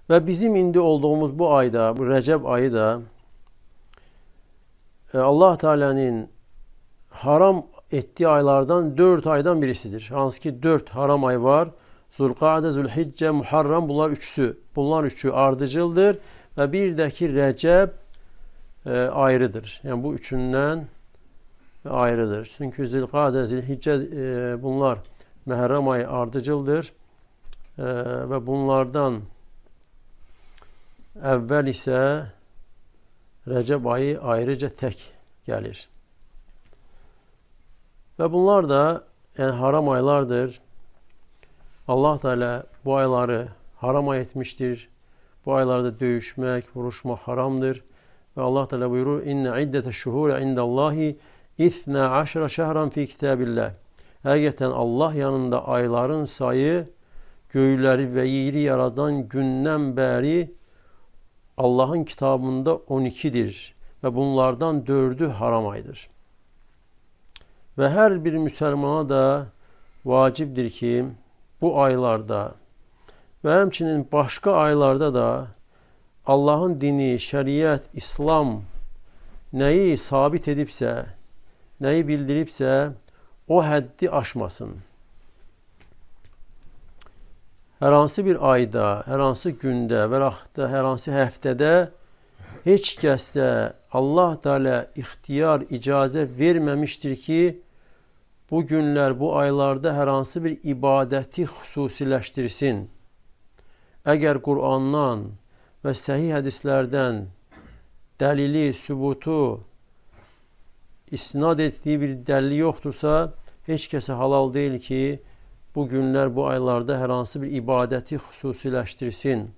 Ve bizim indi olduğumuz bu ayda, bu Recep ayı da Allah Teala'nın haram ettiği aylardan 4 aydan birisidir. Hansı ki 4 haram ay var. Zulkade, Zülhicce, Muharrem, bunlar üçüsü. Bunlar üçü ardıcıldır ve bir de ki Recep ayrıdır. Yani bu üçünden ayrıdır. Çünkü Zülkade, Zülhicce bunlar Muharrem ayı ardıcıldır. Ve bunlardan evvel ise Recep ayı ayrıca tek gelir. Ve bunlar da yani haram aylardır. Allah Teala bu ayları haram etmiştir. Bu aylarda dövüşmek, vuruşmak haramdır. Ve Allah Teala buyurur: "İnne iddete şuhur indallahi 12 şehran fi kitabillah." Hakikaten Allah yanında ayların sayı göğleri ve yeri yaradan günden beri Allah'ın kitabında 12'dir. Ve bunlardan 4'ü haram aydır. Ve her bir Müslümana da vaciptir ki bu aylarda ve hemçinin başka aylarda da Allah'ın dini, şeriat, İslam neyi sabit edipse, neyi bildiripse o haddi aşmasın. Herhansı bir ayda, herhansı günde və da herhansı həftədə heç kəsdə Allah Teala ixtiyar, icazə verməmişdir ki, bu günlər, bu aylarda herhansı bir ibadəti xüsusiləşdirsin. Əgər Qur'andan və səhih hədislərdən dəlili, sübutu isnad etdiyi bir dəlili yoxdursa, heç kəsə halal deyil ki, bu günlər, bu aylarda herhansı bir ibadəti xüsusiləşdirsin.